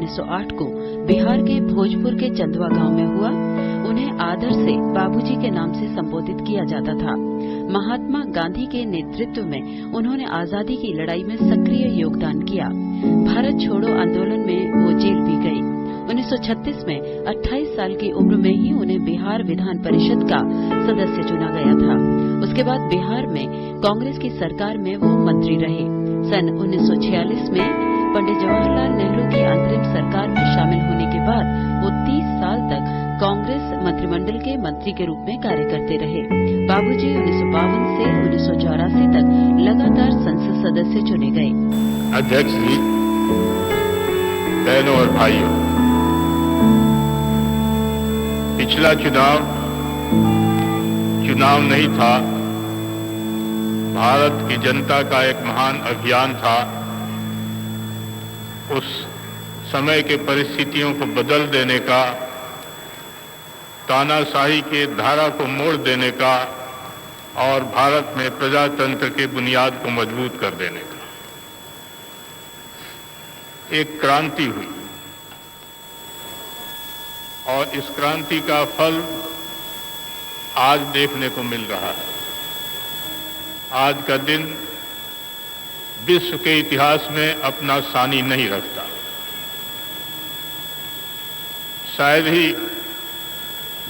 1908 को बिहार के भोजपुर के चंदवा गांव में हुआ। उन्हें आदर से बाबूजी के नाम से संबोधित किया जाता था। महात्मा गांधी के नेतृत्व में उन्होंने आजादी की लड़ाई में सक्रिय योगदान किया। भारत छोड़ो आंदोलन में वो जेल भी गए। 1936 में 28 साल की उम्र में ही उन्हें बिहार विधान परिषद का सदस्य चुना गया था। उसके बाद बिहार में कांग्रेस की सरकार में वो मंत्री रहे। सन 1946 में पंडित जवाहरलाल नेहरू की अंतरिम सरकार में शामिल होने के बाद वो 30 साल तक कांग्रेस मंत्रिमंडल के मंत्री के रूप में कार्य करते रहे। बाबूजी 1952 से 1984 तक लगातार संसद सदस्य चुने गए। अध्यक्ष जी, बहनों और भाइयों, पिछला चुनाव नहीं था, भारत की जनता का एक महान अभियान था। उस समय के परिस्थितियों को बदल देने का, तानाशाही के धारा को मोड़ देने का और भारत में प्रजातंत्र के बुनियाद को मजबूत कर देने का एक क्रांति हुई। और इस क्रांति का फल आज देखने को मिल रहा है। आज का दिन विश्व के इतिहास में अपना सानी नहीं रखता। शायद ही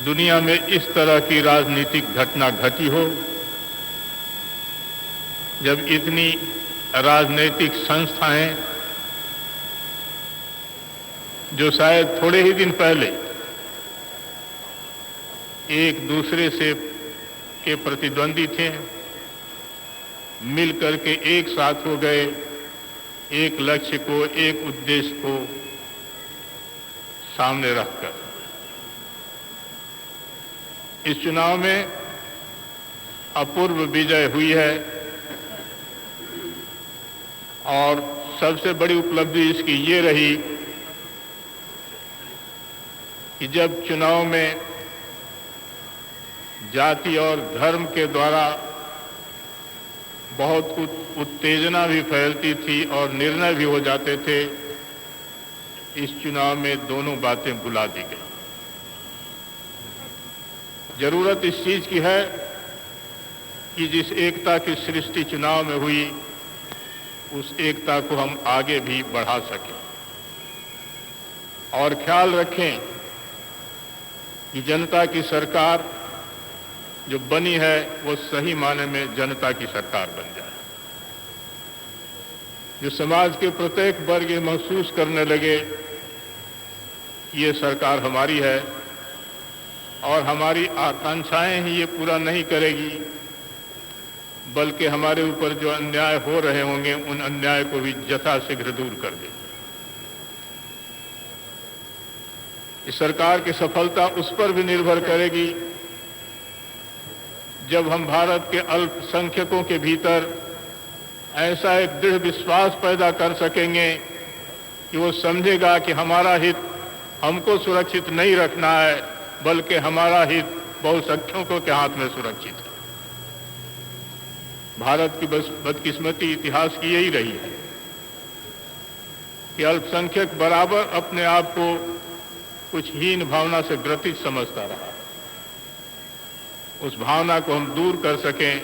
दुनिया में इस तरह की राजनीतिक घटना घटी हो जब इतनी राजनीतिक संस्थाएं, जो शायद थोड़े ही दिन पहले एक दूसरे से के प्रतिद्वंदी थे, मिलकर के एक साथ हो गए, एक लक्ष्य को, एक उद्देश्य को सामने रखकर। इस चुनाव में अपूर्व विजय हुई है और सबसे बड़ी उपलब्धि इसकी ये रही कि जब चुनाव में जाति और धर्म के द्वारा बहुत उत्तेजना भी फैलती थी और निर्णय भी हो जाते थे, इस चुनाव में दोनों बातें भुला दी गई। जरूरत इस चीज की है कि जिस एकता की सृष्टि चुनाव में हुई, उस एकता को हम आगे भी बढ़ा सकें और ख्याल रखें कि जनता की सरकार जो बनी है वो सही माने में जनता की सरकार बन जाए। जो समाज के प्रत्येक वर्ग ये महसूस करने लगे कि ये सरकार हमारी है और हमारी आकांक्षाएं ही ये पूरा नहीं करेगी, बल्कि हमारे ऊपर जो अन्याय हो रहे होंगे उन अन्याय को भी यथाशीघ्र दूर कर देगी। इस सरकार की सफलता उस पर भी निर्भर करेगी जब हम भारत के अल्पसंख्यकों के भीतर ऐसा एक दृढ़ विश्वास पैदा कर सकेंगे कि वो समझेगा कि हमारा हित हमको सुरक्षित नहीं रखना है, बल्कि हमारा हित बहुसंख्यकों के हाथ में सुरक्षित है। भारत की बदकिस्मती इतिहास की यही रही है कि अल्पसंख्यक बराबर अपने आप को कुछ हीन भावना से ग्रसित समझता रहा। उस भावना को हम दूर कर सकें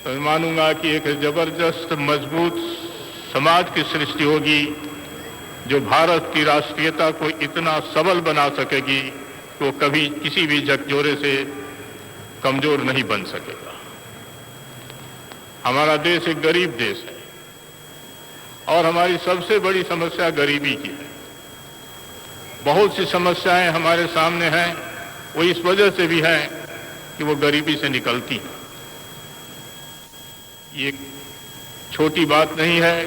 तो मैं मानूंगा कि एक जबरदस्त मजबूत समाज की सृष्टि होगी जो भारत की राष्ट्रीयता को इतना सबल बना सकेगी कि वो कभी किसी भी झकझोरे से कमजोर नहीं बन सकेगा। हमारा देश एक गरीब देश है और हमारी सबसे बड़ी समस्या गरीबी की है। बहुत सी समस्याएं हमारे सामने हैं, वो इस वजह से भी हैं कि वो गरीबी से निकलती हैं। ये छोटी बात नहीं है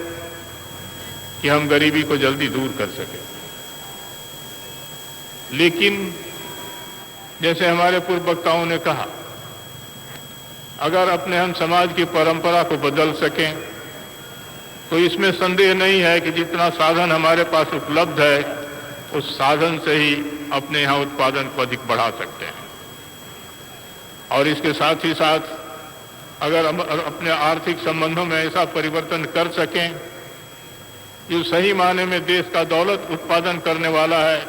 कि हम गरीबी को जल्दी दूर कर सकें, लेकिन जैसे हमारे पूर्व वक्ताओं ने कहा, अगर अपने हम समाज की परंपरा को बदल सकें तो इसमें संदेह नहीं है कि जितना साधन हमारे पास उपलब्ध है उस साधन से ही अपने यहाँ उत्पादन को अधिक बढ़ा सकते हैं। और इसके साथ ही साथ अगर हम अपने आर्थिक संबंधों में ऐसा परिवर्तन कर सकें जो सही मायने में देश का दौलत उत्पादन करने वाला है,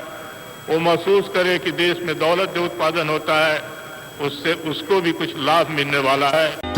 वो महसूस करे कि देश में दौलत जो उत्पादन होता है उससे उसको भी कुछ लाभ मिलने वाला है।